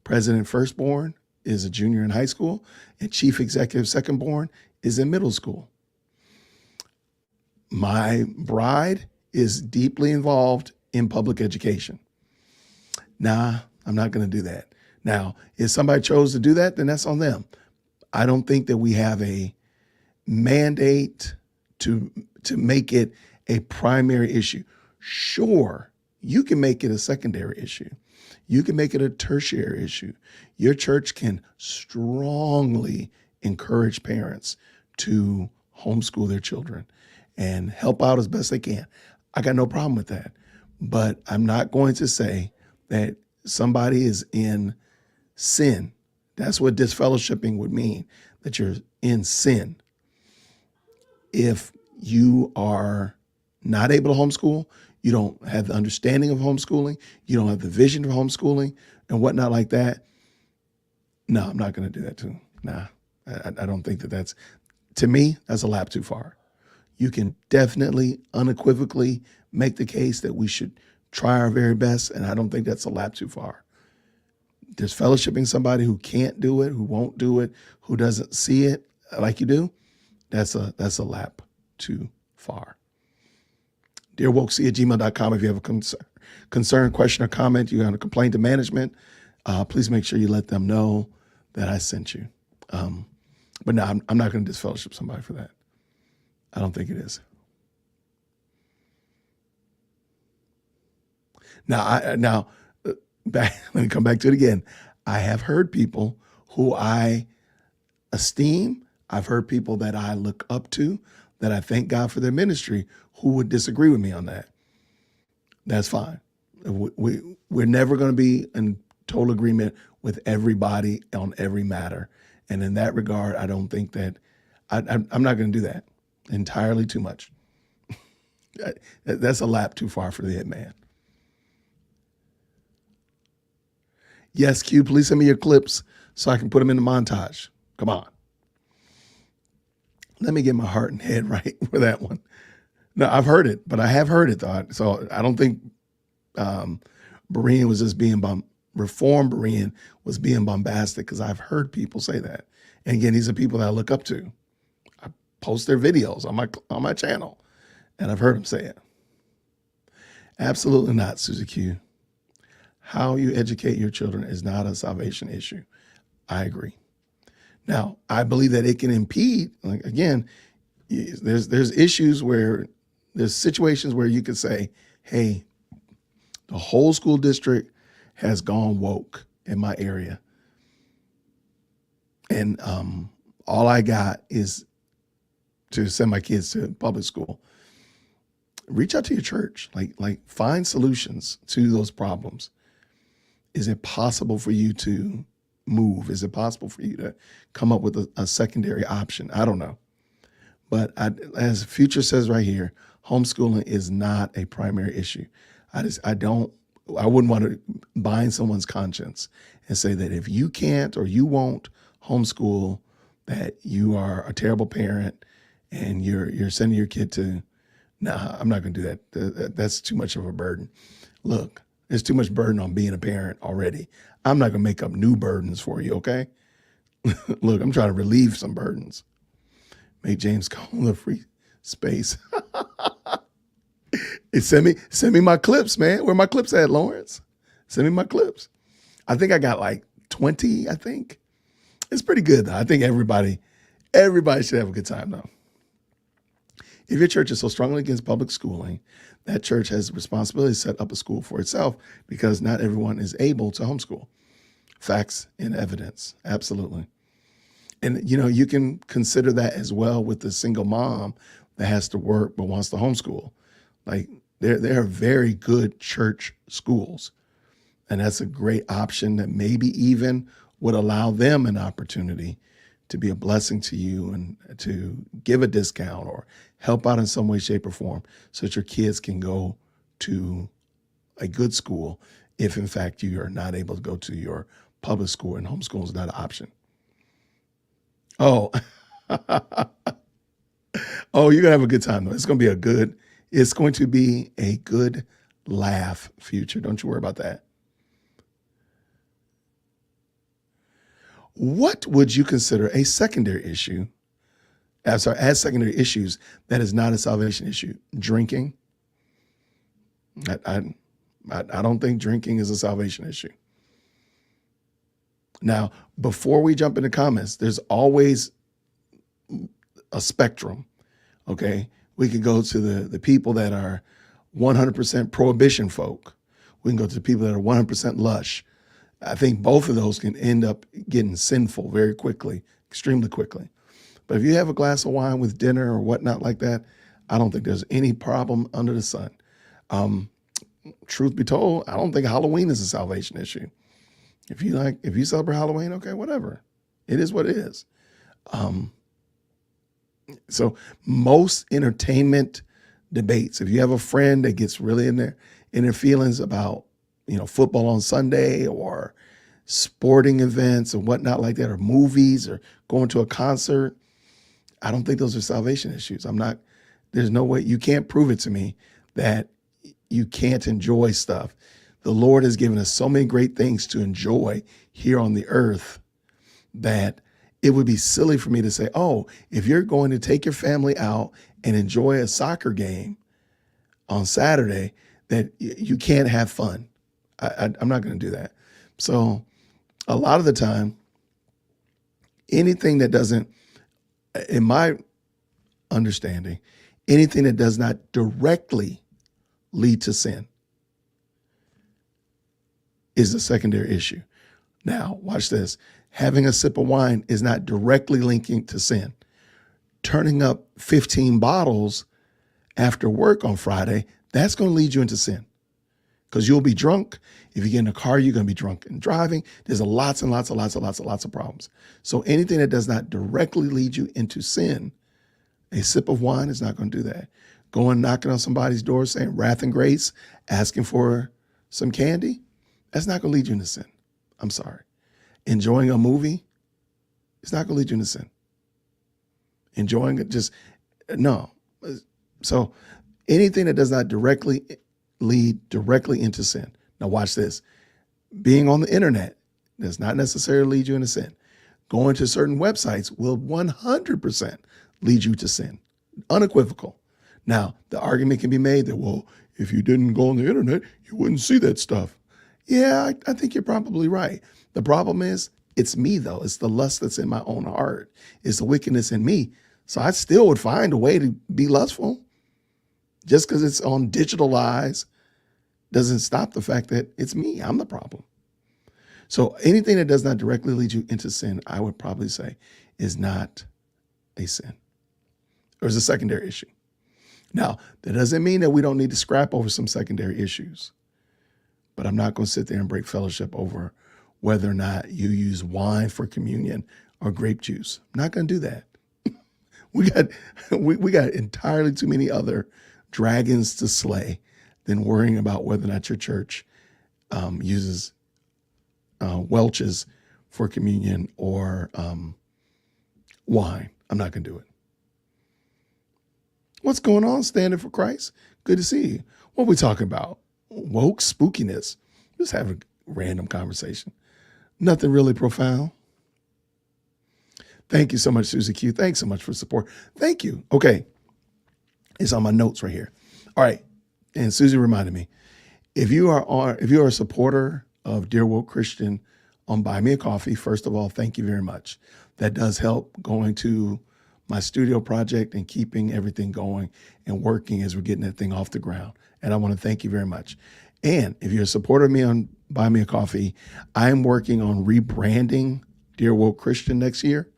President firstborn is a junior in high school, and chief executive secondborn is in middle school. My bride is deeply involved in public education. Nah, I'm not going to do that. Now, if somebody chose to do that, then that's on them. I don't think that we have a mandate to make it a primary issue. Sure, you can make it a secondary issue. You can make it a tertiary issue. Your church can strongly encourage parents to homeschool their children and help out as best they can. I got no problem with that. But I'm not going to say that somebody is in sin. That's what disfellowshipping would mean, that you're in sin. If you are not able to homeschool, you don't have the understanding of homeschooling, you don't have the vision of homeschooling and whatnot like that. No, I'm not going to do that too. Nah, I don't think that's, to me, that's a lap too far. You can definitely unequivocally make the case that we should try our very best, and I don't think that's a lap too far. Disfellowshipping somebody who can't do it, who won't do it, who doesn't see it like you do, that's a lap too far. DearWokeC@gmail.com. If you have a concern, question, or comment, you have a complaint to management, please make sure you let them know that I sent you. But no, I'm not going to disfellowship somebody for that. I don't think it is. Now, let me come back to it again. I have heard people who I esteem. I've heard people that I look up to, that I thank God for their ministry, who would disagree with me on that. That's fine. We're never going to be in total agreement with everybody on every matter. And in that regard, I don't think that I'm not going to do that. Entirely too much. That's a lap too far for the head man. Yes, Q, please send me your clips so I can put them in the montage. Come on. Let me get my heart and head right for that one. No, I've heard it, but I have heard it though. So I don't think Berean was just being Reform Berean was being bombastic, because I've heard people say that. And again, these are people that I look up to. I post their videos on my channel, and I've heard them say it. Absolutely not, Susie Q. How you educate your children is not a salvation issue. I agree. Now, I believe that it can impede, like, again, there's issues where there's situations where you could say, hey, the whole school district has gone woke in my area. And all I got is to send my kids to public school. Reach out to your church, like find solutions to those problems. Is it possible for you to move? Is it possible for you to come up with a secondary option? I don't know. But as Future says right here, homeschooling is not a primary issue. I wouldn't want to bind someone's conscience and say that if you can't or you won't homeschool, that you are a terrible parent and you're sending your kid to, nah, I'm not going to do that. That's too much of a burden. Look, there's too much burden on being a parent already. I'm not going to make up new burdens for you, okay? Look, I'm trying to relieve some burdens. Make James call a free space. Send me my clips, man. Where my clips at, Lawrence? Send me my clips. I think I got like 20, I think. It's pretty good, though. I think everybody should have a good time, though. If your church is so strongly against public schooling, that church has the responsibility to set up a school for itself, because not everyone is able to homeschool. Facts and evidence. Absolutely. And, you can consider that as well with the single mom that has to work but wants to homeschool. Like, there are very good church schools, and that's a great option that maybe even would allow them an opportunity to be a blessing to you and to give a discount or help out in some way, shape, or form so that your kids can go to a good school if, in fact, you are not able to go to your public school and homeschool is not an option. Oh, oh, you're going to have a good time, though. It's going to be a good laugh, Future. Don't you worry about that. What would you consider a secondary issue? As secondary issues that is not a salvation issue? Drinking. I don't think drinking is a salvation issue. Now, before we jump into comments, there's always a spectrum. Okay, we can go to the people that are 100% prohibition folk. We can go to the people that are 100% lush. I think both of those can end up getting sinful very quickly, extremely quickly. But if you have a glass of wine with dinner or whatnot like that, I don't think there's any problem under the sun. Truth be told, I don't think Halloween is a salvation issue. If you celebrate Halloween, okay, whatever. It is what it is. So most entertainment debates, if you have a friend that gets really in their feelings about, football on Sunday or sporting events and whatnot like that, or movies or going to a concert, I don't think those are salvation issues. There's no way, you can't prove it to me that you can't enjoy stuff. The Lord has given us so many great things to enjoy here on the earth that it would be silly for me to say, oh, if you're going to take your family out and enjoy a soccer game on Saturday, that you can't have fun. I'm not going to do that. So a lot of the time, anything that doesn't, in my understanding, anything that does not directly lead to sin is a secondary issue. Now, watch this. Having a sip of wine is not directly linking to sin. Turning up 15 bottles after work on Friday, that's going to lead you into sin, because you'll be drunk. If you get in a car, you're going to be drunk and driving. There's lots and lots of problems. So anything that does not directly lead you into sin, a sip of wine is not going to do that. Going knocking on somebody's door saying wrath and grace, asking for some candy, that's not going to lead you into sin. I'm sorry. Enjoying a movie, it's not going to lead you into sin. Enjoying it, no. So anything that does not directly lead directly into sin. Now watch this. Being on the internet does not necessarily lead you into sin. Going to certain websites will 100% lead you to sin. Unequivocal. Now, the argument can be made that, well, if you didn't go on the internet, you wouldn't see that stuff. Yeah, I think you're probably right. The problem is, it's me though. It's the lust that's in my own heart. It's the wickedness in me. So I still would find a way to be lustful. Just because it's on digital eyes doesn't stop the fact that it's me. I'm the problem. So anything that does not directly lead you into sin, I would probably say is not a sin or is a secondary issue. Now, that doesn't mean that we don't need to scrap over some secondary issues, but I'm not going to sit there and break fellowship over whether or not you use wine for communion or grape juice. I'm not going to do that. we got entirely too many other dragons to slay than worrying about whether or not your church uses Welch's for communion or wine. I'm not going to do it. What's going on, Standing for Christ? Good to see you. What are we talking about? Woke spookiness. Just have a random conversation. Nothing really profound. Thank you so much, Susie Q. Thanks so much for support. Thank you. Okay. It's on my notes right here. All right. And Susie reminded me, if you are a supporter of Dear Woke Christian on Buy Me a Coffee, first of all, thank you very much. That does help going to my studio project and keeping everything going and working as we're getting that thing off the ground. And I want to thank you very much. And if you're a supporter of me on Buy Me a Coffee, I'm working on rebranding Dear Woke Christian next year.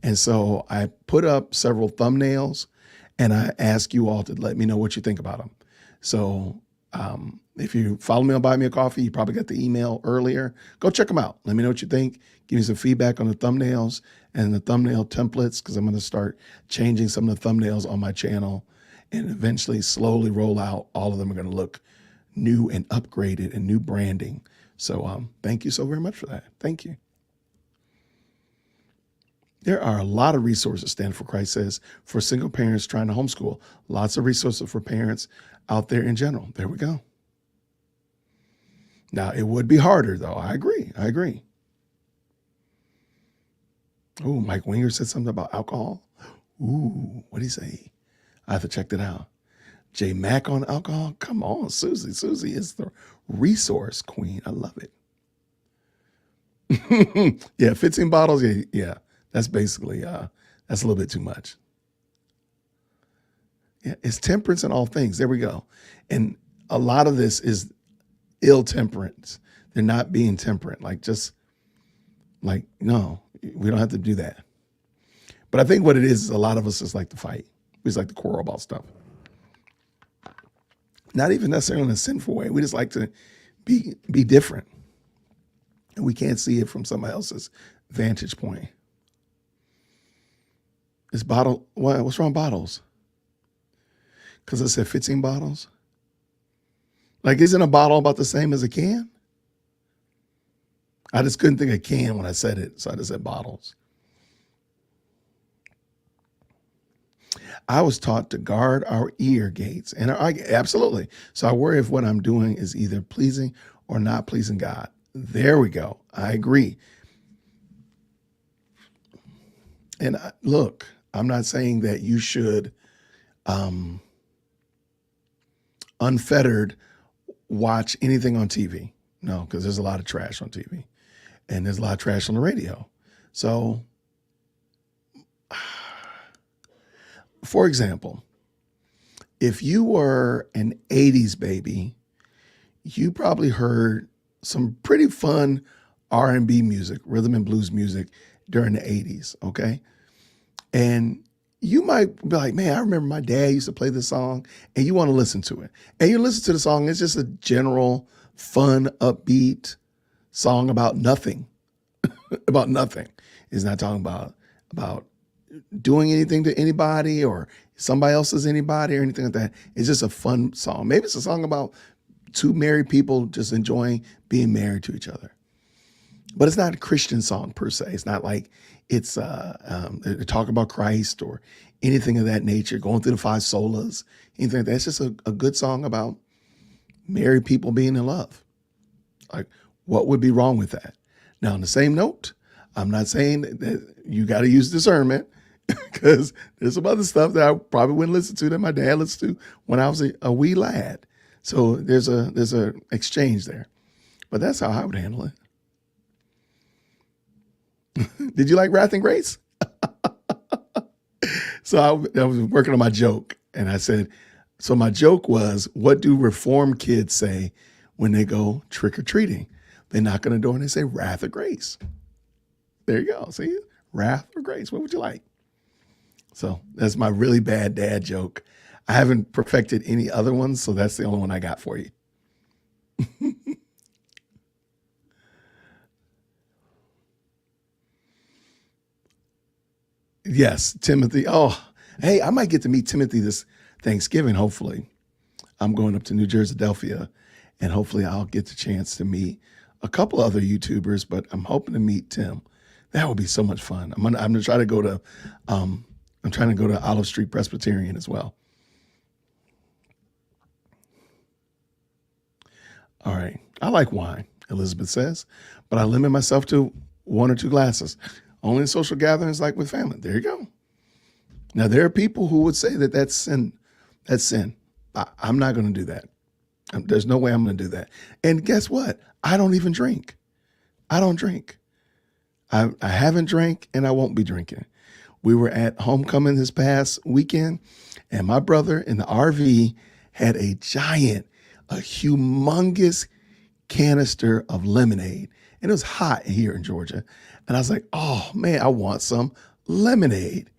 And so I put up several thumbnails and I ask you all to let me know what you think about them. So if you follow me on Buy Me a Coffee, you probably got the email earlier. Go check them out. Let me know what you think. Give me some feedback on the thumbnails and the thumbnail templates, because I'm going to start changing some of the thumbnails on my channel and eventually slowly roll out. All of them are going to look new and upgraded and new branding. So thank you so very much for that. Thank you. There are a lot of resources, Stand for Christ says, for single parents trying to homeschool. Lots of resources for parents out there in general. There we go. Now, it would be harder, though. I agree. Oh, Mike Winger said something about alcohol. Ooh, what'd he say? I have to check that out. J Mac on alcohol? Come on, Susie. Susie is the resource queen. I love it. Yeah, 15 bottles. Yeah. That's basically, that's a little bit too much. Yeah, it's temperance in all things. There we go. And a lot of this is ill temperance. They're not being temperate. No, we don't have to do that. But I think what it is a lot of us just like to fight. We just like to quarrel about stuff. Not even necessarily in a sinful way. We just like to be different. And we can't see it from somebody else's vantage point. What's wrong with bottles? Because I said 15 bottles? Like, isn't a bottle about the same as a can? I just couldn't think of can when I said it, so I just said bottles. I was taught to guard our ear gates. And absolutely. So I worry if what I'm doing is either pleasing or not pleasing God. There we go. I agree. And look, I'm not saying that you should unfettered watch anything on TV. No, because there's a lot of trash on TV and there's a lot of trash on the radio. So, for example, if you were an 80s baby, you probably heard some pretty fun R&B music, rhythm and blues music during the 80s, okay? And you might be like, man, I remember my dad used to play this song, and you want to listen to it. And you listen to the song, it's just a general, fun, upbeat song about nothing. About nothing. It's not talking about doing anything to anybody or somebody else's anybody or anything like that. It's just a fun song. Maybe it's a song about two married people just enjoying being married to each other. But it's not a Christian song per se. It's not like it's talking about Christ or anything of that nature, going through the five solas, anything like that. It's just a good song about married people being in love. Like, what would be wrong with that? Now, on the same note, I'm not saying that you got to use discernment because there's some other stuff that I probably wouldn't listen to that my dad listened to when I was a wee lad. So there's a exchange there, but that's how I would handle it. Did you like Wrath and Grace? So I was working on my joke, and I said, so my joke was, what do Reformed kids say when they go trick or treating? They knock on the door and they say, Wrath or Grace. There you go. See, Wrath or Grace. What would you like? So that's my really bad dad joke. I haven't perfected any other ones, so that's the only one I got for you. Yes, Timothy. Oh, hey, I might get to meet Timothy this Thanksgiving, hopefully. I'm going up to New Jersey, Philadelphia, and hopefully I'll get the chance to meet a couple other YouTubers, but I'm hoping to meet Tim. That would be so much fun. I'm gonna try to go to I'm trying to go to Olive Street Presbyterian as well. All right. I like wine, Elizabeth says, but I limit myself to 1 or 2 glasses. Only in social gatherings like with family. There you go. Now, there are people who would say that that's sin. That's sin. I'm not going to do that. There's no way I'm going to do that. And guess what? I don't even drink. I don't drink. I haven't drank and I won't be drinking. We were at homecoming this past weekend, and my brother in the RV had a humongous canister of lemonade. And it was hot here in Georgia. And I was like, oh man, I want some lemonade.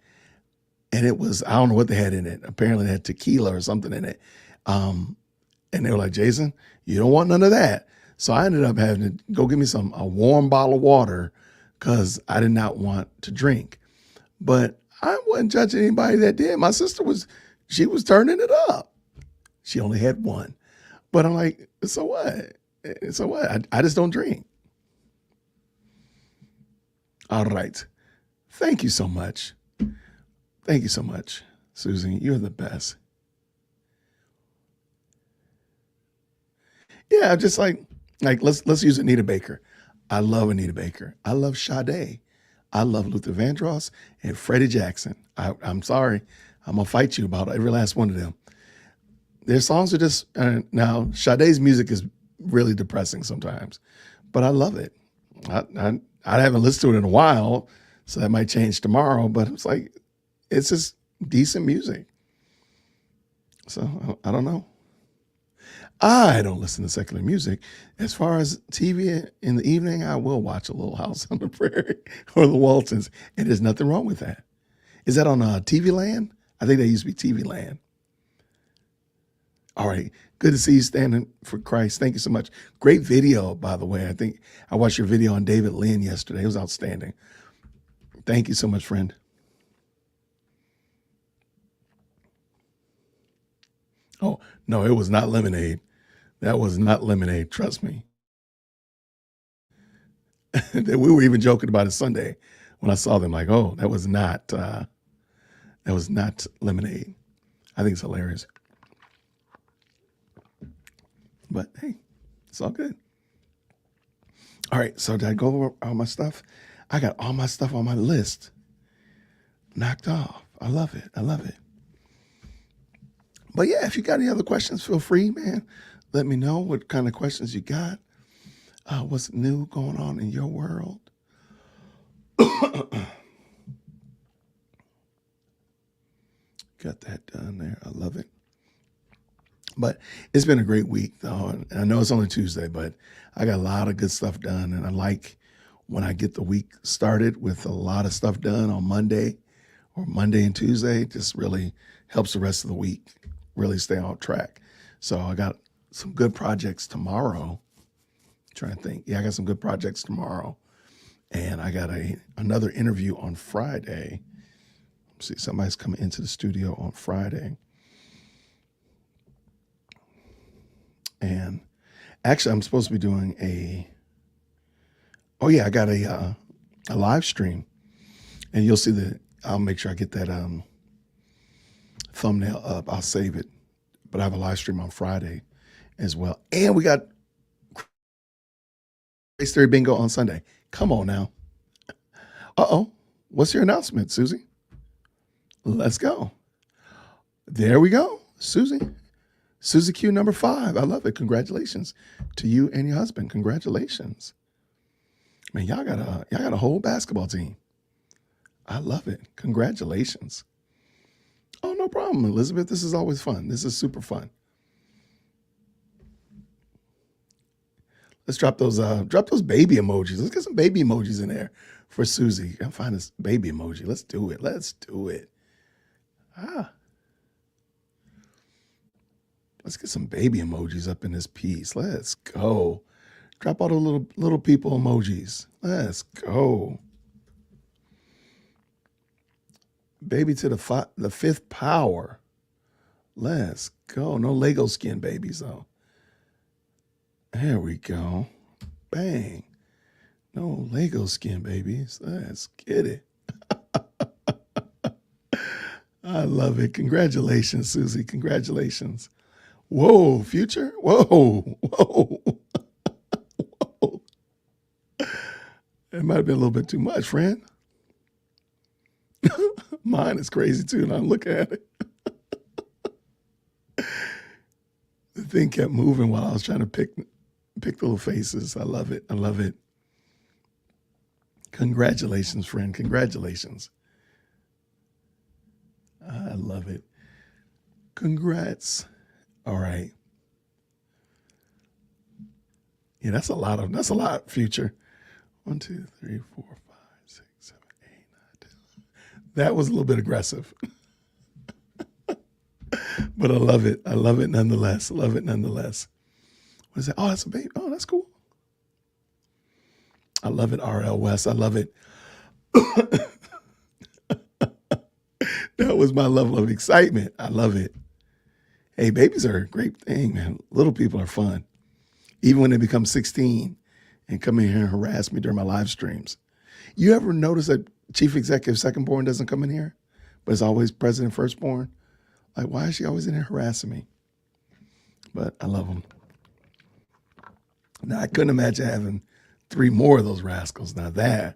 And it was, I don't know what they had in it. Apparently they had tequila or something in it. And they were like, Jason, you don't want none of that. So I ended up having to go get me a warm bottle of water because I did not want to drink. But I wasn't judging anybody that did. My sister she was turning it up. She only had one. But I'm like, so what? So what? I just don't drink. All right. Thank you so much. Thank you so much, Susan. You're the best. Yeah, just like let's use Anita Baker. I love Anita Baker. I love Sade. I love Luther Vandross and Freddie Jackson. I'm sorry. I'm going to fight you about every last one of them. Their songs are just, now Sade's music is really depressing sometimes, but I love it. I haven't listened to it in a while, so that might change tomorrow, but it's just decent music. So I don't know. I don't listen to secular music. As far as TV in the evening, I will watch a Little House on the Prairie or the Waltons, and there's nothing wrong with that. Is that on TV Land? I think that used to be TV Land. All right. Good to see you standing for Christ. Thank you so much. Great video, by the way. I think I watched your video on David Lynn yesterday. It was outstanding. Thank you so much, friend. Oh, no, it was not lemonade. That was not lemonade. Trust me. We were even joking about it Sunday when I saw them. Like, oh, that was not lemonade. I think it's hilarious. But hey, it's all good. All right, so did I go over all my stuff? I got all my stuff on my list knocked off. I love it. I love it. But yeah, if you got any other questions, feel free, man. Let me know what kind of questions you got. What's new going on in your world? Got that done there. I love it. But it's been a great week, though. And I know it's only Tuesday, but I got a lot of good stuff done. And I like when I get the week started with a lot of stuff done on Monday and Tuesday. It just really helps the rest of the week really stay on track. So I got some good projects tomorrow. Trying to think. Yeah, I got some good projects tomorrow. And I got another interview on Friday. Let's see, somebody's coming into the studio on Friday. And actually, I'm supposed to be doing I got a live stream. And you'll see I'll make sure I get that thumbnail up. I'll save it. But I have a live stream on Friday. as well. And we got Race Theory Bingo on Sunday. Come on now. Uh-oh. What's your announcement, Susie? Let's go. There we go. Susie Q number 5. I love it. Congratulations to you and your husband. Congratulations. Man, y'all got a whole basketball team. I love it. Congratulations. Oh, no problem, Elizabeth. This is always fun. This is super fun. Let's drop those baby emojis. Let's get some baby emojis in there for Susie. I'll find this baby emoji. Let's do it. Let's do it. Let's get some baby emojis up in this piece. Let's go. Drop all the little people emojis. Let's go. Baby to the fifth power. Let's go. No Lego skin babies though. There we go. Bang. No Lego skin babies. Let's get it. I love it. Congratulations, Susie. Congratulations. Whoa, future. Whoa. Whoa. It might have been a little bit too much, friend. Mine is crazy too, and I look at it. The thing kept moving while I was trying to pick the little faces. I love it. I love it. Congratulations, friend. Congratulations. I love it. Congrats. All right. Yeah, that's a lot, future. 1, 2, 3, 4, 5, 6, 7, 8, 9, 10. That was a little bit aggressive. But I love it. I love it nonetheless. Love it nonetheless. What is that? Oh, that's a baby. Oh, that's cool. I love it, RL West. I love it. That was my level of excitement. I love it. Hey, babies are a great thing, man. Little people are fun. Even when they become 16 and come in here and harass me during my live streams. You ever notice that Chief Executive Secondborn doesn't come in here, but it's always President Firstborn? Like, why is she always in here harassing me? But I love them. Now, I couldn't imagine having 3 more of those rascals. Now there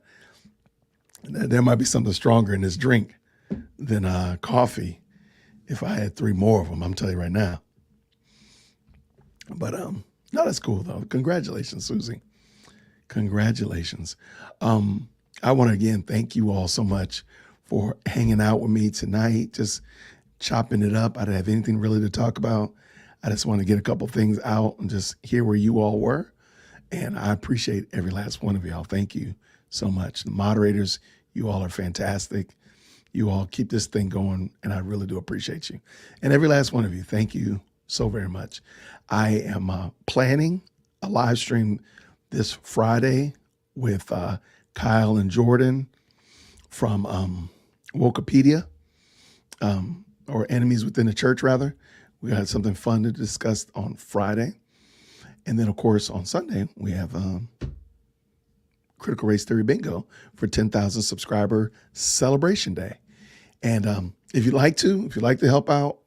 might be something stronger in this drink than coffee if I had 3 more of them, I'm telling you right now. But no, that's cool though. Congratulations, Susie. Congratulations. I want to again thank you all so much for hanging out with me tonight, just chopping it up. I didn't have anything really to talk about. I just want to get a couple things out and just hear where you all were. And I appreciate every last one of y'all. Thank you so much. The moderators, you all are fantastic. You all keep this thing going, and I really do appreciate you. And every last one of you, thank you so very much. I am planning a live stream this Friday with Kyle and Jordan from Wokepedia, or Enemies Within the Church, rather. We got something fun to discuss on Friday. And then, of course, on Sunday, we have Critical Race Theory Bingo for 10,000 subscriber celebration day. And if you'd like to help out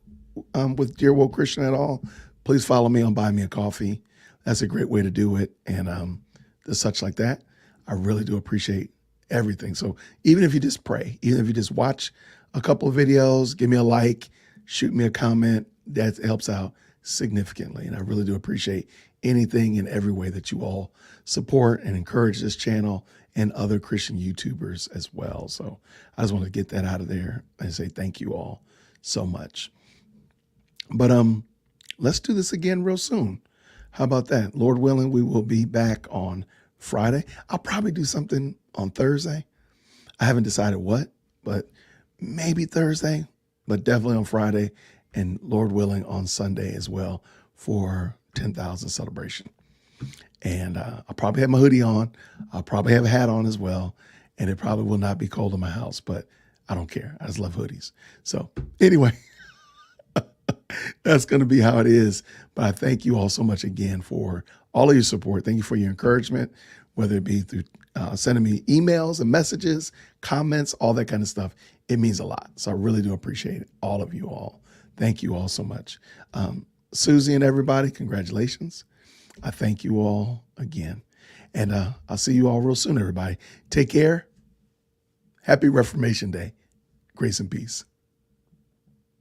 with Dear Woke Christian at all, please follow me on Buy Me a Coffee. That's a great way to do it. And such like that, I really do appreciate everything. So even if you just pray, even if you just watch a couple of videos, give me a like, shoot me a comment, that helps out significantly. And I really do appreciate anything and every way that you all support and encourage this channel and other Christian YouTubers as well. So I just want to get that out of there and say thank you all so much. But let's do this again real soon. How about that? Lord willing, we will be back on Friday. I'll probably do something on Thursday. I haven't decided what, but maybe Thursday, but definitely on Friday, and Lord willing on Sunday as well for 10,000 celebration. And I'll probably have my hoodie on. I'll probably have a hat on as well. And it probably will not be cold in my house, but I don't care. I just love hoodies. So anyway, that's going to be how it is. But I thank you all so much again for all of your support. Thank you for your encouragement, whether it be through sending me emails and messages, comments, all that kind of stuff. It means a lot. So I really do appreciate it, all of you all. Thank you all so much. Susie and everybody, congratulations. I thank you all again. And I'll see you all real soon, everybody. Take care. Happy Reformation Day. Grace and peace.